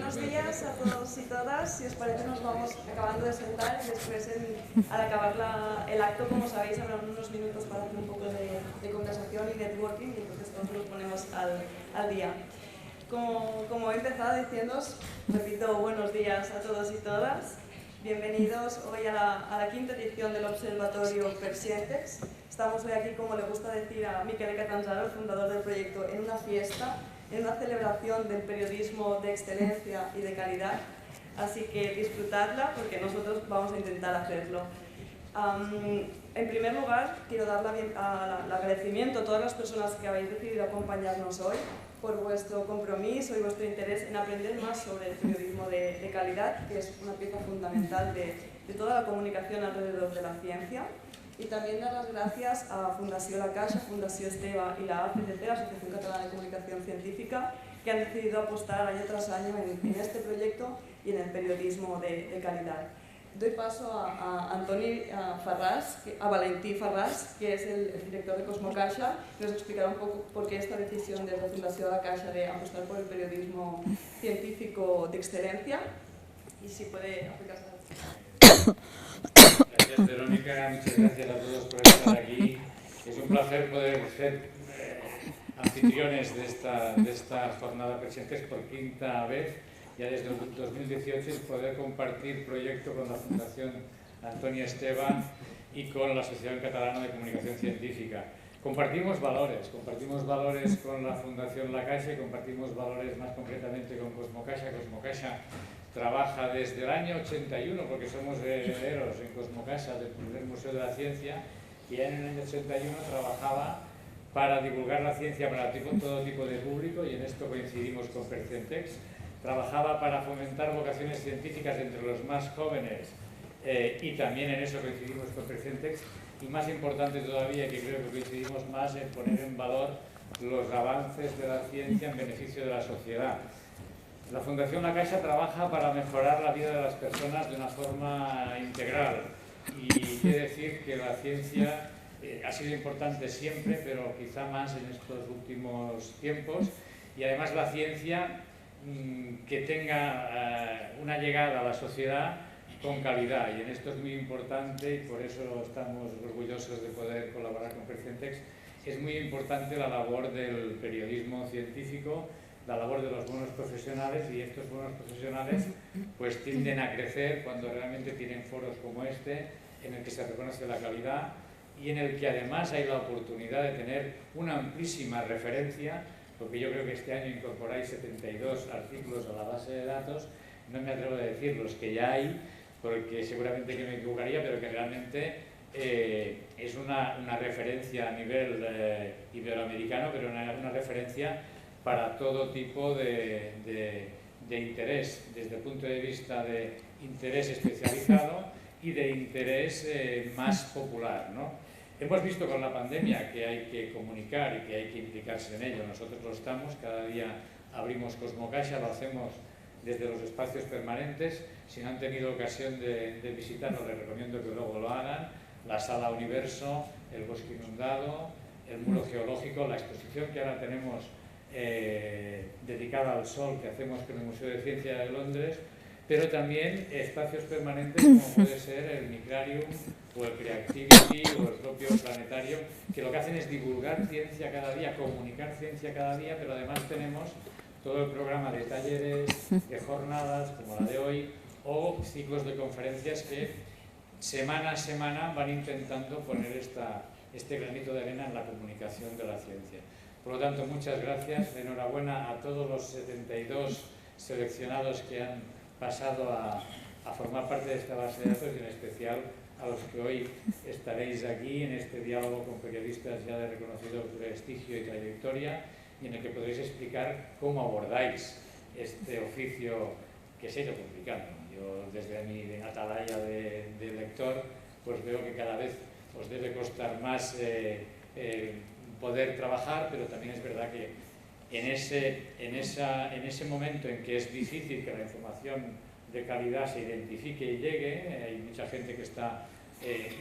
Buenos días a todos y todas. Si os parece, nos vamos acabando de sentar y después, al acabar el acto, como sabéis, habrá unos minutos para hacer un poco de conversación y networking, y entonces todos nos ponemos al día. Como he empezado diciéndoos, repito, buenos días a todos y todas. Bienvenidos hoy a la quinta edición del Observatorio Persientex. Estamos hoy aquí, como le gusta decir a Miquel Catanzaro, el fundador del proyecto, en una fiesta, en una celebración del periodismo de excelencia y de calidad. Así que disfrutadla, porque nosotros vamos a intentar hacerlo. En primer lugar, quiero dar el agradecimiento a todas las personas que habéis decidido acompañarnos hoy por vuestro compromiso y vuestro interés en aprender más sobre el periodismo de calidad, que es una pieza fundamental de toda la comunicación alrededor de la ciencia. Y también dar las gracias a Fundació La Caixa, Fundació Esteve y la ACCC, la Asociación Catalana de Comunicación Científica, que han decidido apostar año tras año en este proyecto y en el periodismo de calidad. Doy paso a Valentí Farràs, que es el director de Cosmocaixa, que nos explicará un poco por qué esta decisión de la Fundació La Caixa de apostar por el periodismo científico de excelencia. Y si puede aplicarse. Gracias, Verónica, muchas gracias a todos por estar aquí. Es un placer poder ser anfitriones de esta jornada Persientex por quinta vez, ya desde el 2018, y poder compartir proyecto con la Fundación Antoni Esteve y con la Asociación Catalana de Comunicación Científica. Compartimos valores con la Fundación La Caixa y compartimos valores más concretamente con Cosmocaixa. Cosmocaixa trabaja desde el año 81, porque somos herederos en Cosmocaixa del primer Museo de la Ciencia, y en el año 81 trabajaba para divulgar la ciencia para todo tipo de público, y en esto coincidimos con Persientex. Trabajaba para fomentar vocaciones científicas entre los más jóvenes, y también en eso coincidimos con Persientex, y más importante todavía, que creo que coincidimos más, en poner en valor los avances de la ciencia en beneficio de la sociedad. La Fundación La Caixa trabaja para mejorar la vida de las personas de una forma integral, y quiere decir que la ciencia ha sido importante siempre, pero quizá más en estos últimos tiempos, y además la ciencia que tenga una llegada a la sociedad con calidad, y en esto es muy importante, y por eso estamos orgullosos de poder colaborar con Persientex. Es muy importante la labor del periodismo científico, la labor de los buenos profesionales, y estos buenos profesionales pues tienden a crecer cuando realmente tienen foros como este, en el que se reconoce la calidad y en el que además hay la oportunidad de tener una amplísima referencia, porque yo creo que este año incorporáis 72 artículos a la base de datos. No me atrevo a decir los que ya hay, porque seguramente que me equivocaría, pero que realmente es una referencia a nivel iberoamericano, pero una referencia para todo tipo de interés, desde el punto de vista de interés especializado y de interés más popular, ¿no? Hemos visto con la pandemia que hay que comunicar y que hay que implicarse en ello. Nosotros lo estamos, cada día abrimos Cosmocaixa, lo hacemos desde los espacios permanentes. Si no han tenido ocasión de visitarnos, les recomiendo que luego lo hagan. La Sala Universo, el Bosque Inundado, el Muro Geológico, la exposición que ahora tenemos dedicada al sol, que hacemos con el Museo de Ciencia de Londres, pero también espacios permanentes como puede ser el Micrarium o el Creativity o el propio Planetario, que lo que hacen es divulgar ciencia cada día, comunicar ciencia cada día, pero además tenemos todo el programa de talleres, de jornadas como la de hoy, o ciclos de conferencias que semana a semana van intentando poner este granito de arena en la comunicación de la ciencia. Por lo tanto, muchas gracias, enhorabuena a todos los 72 seleccionados que han pasado a formar parte de esta base de datos, y en especial a los que hoy estaréis aquí en este diálogo con periodistas ya de reconocido prestigio y trayectoria, y en el que podréis explicar cómo abordáis este oficio que es ello complicado. Yo, desde mi atalaya de lector, pues veo que cada vez os debe costar más poder trabajar, pero también es verdad que en ese momento en que es difícil que la información de calidad se identifique y llegue, hay mucha gente que está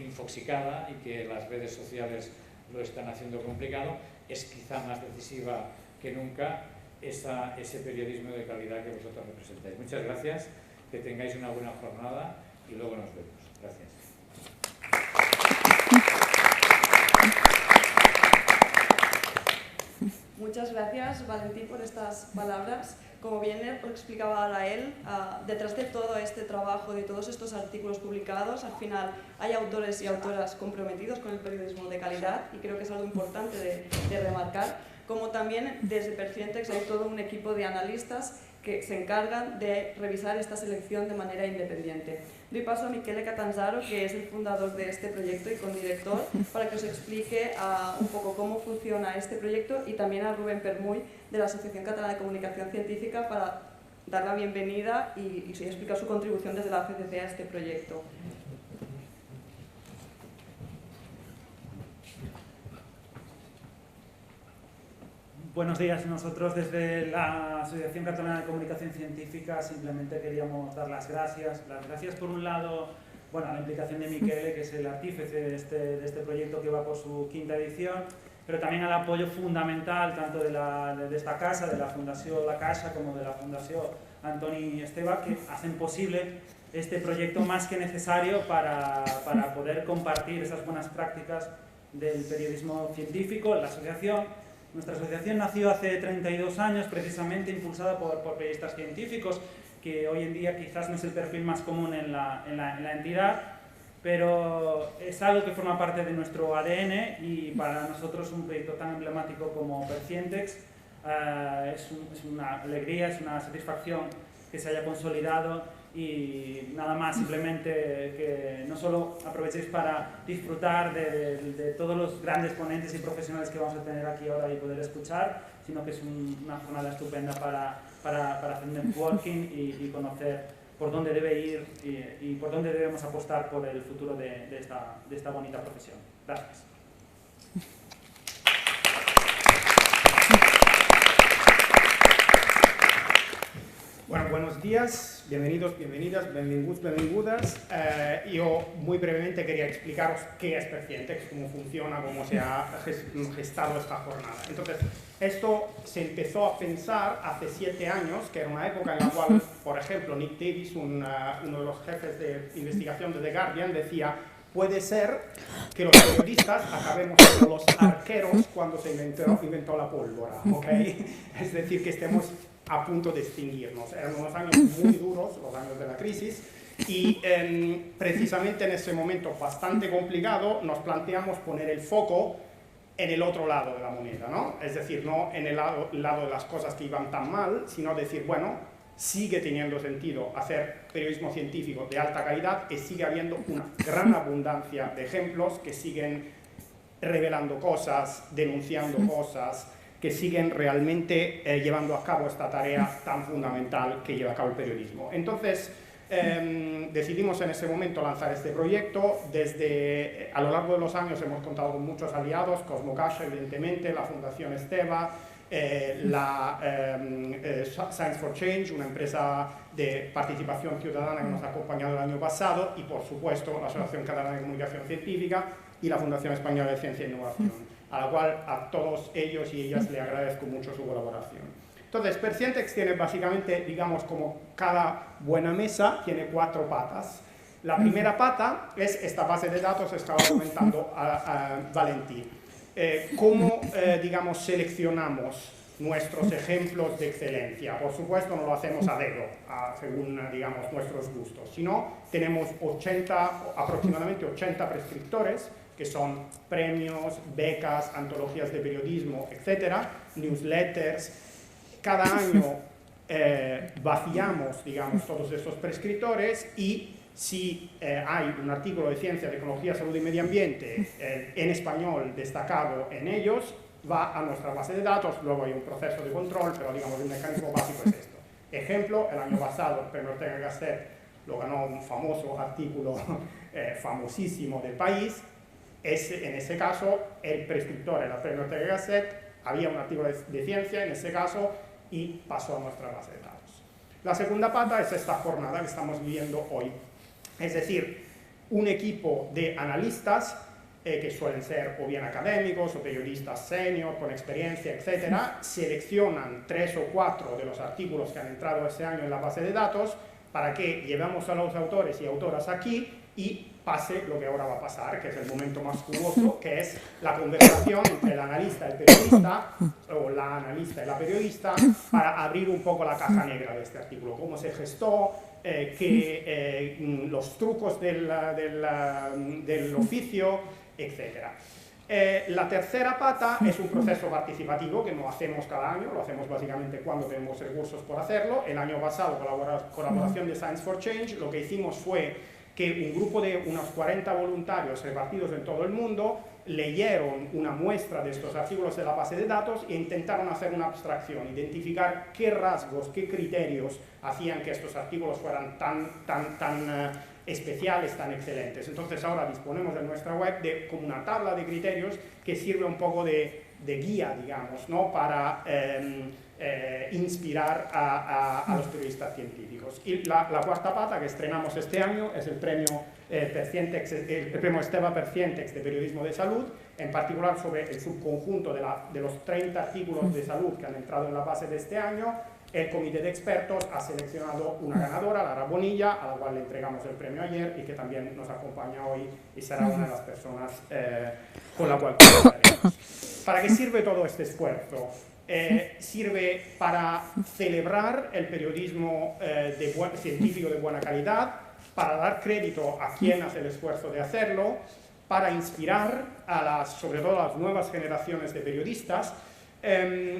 infoxicada, y que las redes sociales lo están haciendo complicado. Es quizá más decisiva que nunca ese periodismo de calidad que vosotros representáis. Muchas gracias, que tengáis una buena jornada y luego nos vemos. Gracias. Muchas gracias, Valentín, por estas palabras. Como bien explicaba ahora él, detrás de todo este trabajo, de todos estos artículos publicados, al final hay autores y autoras comprometidos con el periodismo de calidad, y creo que es algo importante de remarcar, como también desde Percientex hay todo un equipo de analistas que se encargan de revisar esta selección de manera independiente. Doy paso a Michele Catanzaro, que es el fundador de este proyecto y condirector, para que os explique un poco cómo funciona este proyecto, y también a Rubén Permuy, de la Asociación Catalana de Comunicación Científica, para dar la bienvenida y explicar su contribución desde la ACCC a este proyecto. Buenos días. Nosotros desde la Asociación Catalana de Comunicación Científica simplemente queríamos dar las gracias. Las gracias por un lado, bueno, a la implicación de Michele, que es el artífice de este proyecto que va por su 5ª edición, pero también al apoyo fundamental tanto de esta casa, de la Fundació La Caixa, como de la Fundació Antoni Esteve, que hacen posible este proyecto más que necesario para poder compartir esas buenas prácticas del periodismo científico. Nuestra asociación nació hace 32 años, precisamente impulsada por periodistas científicos, que hoy en día quizás no es el perfil más común en la entidad, pero es algo que forma parte de nuestro ADN, y para nosotros un proyecto tan emblemático como Percientex es una alegría, es una satisfacción que se haya consolidado. Y nada más, simplemente que no solo aprovechéis para disfrutar de todos los grandes ponentes y profesionales que vamos a tener aquí ahora y poder escuchar, sino que es una jornada estupenda para hacer networking y conocer por dónde debe ir y por dónde debemos apostar por el futuro de esta bonita profesión. Gracias. Bueno, buenos días, bienvenidos, bienvenidas, benvinguts, benvingudas. Yo muy brevemente quería explicaros qué es Percientex, cómo funciona, cómo se ha gestado esta jornada. Entonces, esto se empezó a pensar hace 7 años, que era una época en la cual, por ejemplo, Nick Davis, uno de los jefes de investigación de The Guardian, decía: puede ser que los periodistas acabemos como los arqueros cuando se inventó la pólvora, ¿ok? Es decir, que estemos a punto de extinguirnos. Eran unos años muy duros, los años de la crisis, y precisamente en ese momento bastante complicado nos planteamos poner el foco en el otro lado de la moneda, ¿no? Es decir, no en el lado de las cosas que iban tan mal, sino decir, bueno, sigue teniendo sentido hacer periodismo científico de alta calidad, y sigue habiendo una gran abundancia de ejemplos que siguen revelando cosas, denunciando cosas, que siguen realmente llevando a cabo esta tarea tan fundamental que lleva a cabo el periodismo. Entonces, decidimos en ese momento lanzar este proyecto. A lo largo de los años hemos contado con muchos aliados: Cosmocaixa, evidentemente, la Fundación Esteve, la Science for Change, una empresa de participación ciudadana que nos ha acompañado el año pasado, y por supuesto la Asociación Catalana de Comunicación Científica y la Fundación Española de Ciencia e Innovación, a la cual a todos ellos y ellas le agradezco mucho su colaboración. Entonces, Percientex tiene básicamente, digamos, como cada buena mesa, tiene 4 patas. La primera pata es esta base de datos que estaba comentando a Valentín. ¿Cómo, digamos, seleccionamos nuestros ejemplos de excelencia? Por supuesto, no lo hacemos a dedo, según, digamos, nuestros gustos, sino tenemos aproximadamente 80 prescriptores, que son premios, becas, antologías de periodismo, etcétera, newsletters. Cada año vaciamos, digamos, todos esos prescriptores, y si hay un artículo de ciencia, tecnología, salud y medio ambiente en español destacado en ellos, va a nuestra base de datos. Luego hay un proceso de control, pero digamos el mecanismo básico es esto. Ejemplo, el año pasado el Premio Ortega y Gasset lo ganó un famoso artículo famosísimo del País. En ese caso, el prescriptor era el Premio Ortega y Gasset, había un artículo de ciencia en ese caso, y pasó a nuestra base de datos. La segunda pata es esta jornada que estamos viviendo hoy. Es decir, un equipo de analistas que suelen ser o bien académicos o periodistas senior con experiencia, etcétera, seleccionan 3 o 4 de los artículos que han entrado este año en la base de datos para que llevemos a los autores y autoras aquí y pase lo que ahora va a pasar, que es el momento más jugoso, que es la conversación entre el analista y el periodista, o la analista y la periodista, para abrir un poco la caja negra de este artículo, cómo se gestó, los trucos del oficio, etc. La tercera pata es un proceso participativo que no hacemos cada año, lo hacemos básicamente cuando tenemos recursos por hacerlo. El año pasado, con la colaboración de Science for Change, lo que hicimos fue que un grupo de unos 40 voluntarios repartidos en todo el mundo leyeron una muestra de estos artículos de la base de datos e intentaron hacer una abstracción, identificar qué rasgos, qué criterios hacían que estos artículos fueran tan especiales, tan excelentes. Entonces ahora disponemos en nuestra web de como una tabla de criterios que sirve un poco de guía, digamos, ¿no? Para inspirar a los periodistas científicos. Y la cuarta pata que estrenamos este año es el premio Esteva per Cientex de periodismo de salud, en particular sobre el subconjunto de los 30 artículos de salud que han entrado en la base de este año. El comité de expertos ha seleccionado una ganadora, Lara Bonilla, a la cual le entregamos el premio ayer y que también nos acompaña hoy y será una de las personas con la cual colaboraremos. ¿Para qué sirve todo este esfuerzo? Sirve para celebrar el periodismo científico de buena calidad, para dar crédito a quien hace el esfuerzo de hacerlo, para inspirar sobre todo a las nuevas generaciones de periodistas,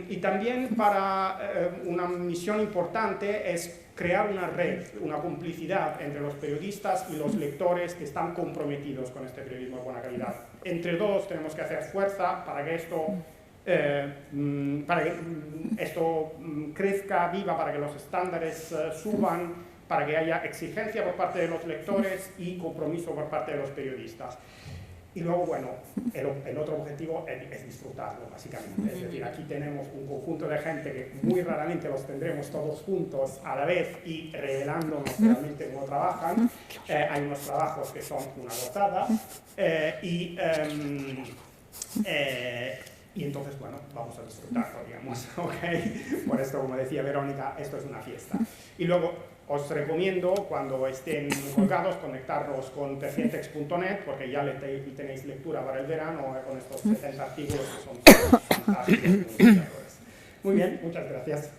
y también para una misión importante es crear una red, una complicidad entre los periodistas y los lectores que están comprometidos con este periodismo de buena calidad. Entre todos tenemos que hacer fuerza para que esto crezca, viva, para que los estándares suban, para que haya exigencia por parte de los lectores y compromiso por parte de los periodistas. Y luego, bueno, el otro objetivo es disfrutarlo, básicamente. Es decir, aquí tenemos un conjunto de gente que muy raramente los tendremos todos juntos a la vez y revelándonos realmente cómo trabajan. Hay unos trabajos que son una gozada y entonces, bueno, vamos a disfrutarlo, digamos, ¿ok? Por esto, como decía Verónica, esto es una fiesta. Y luego, os recomiendo, cuando estén colgados, conectarnos con percientex.net, porque ya tenéis lectura para el verano con estos 70 artículos que son fantásticos. Muy bien, muchas gracias.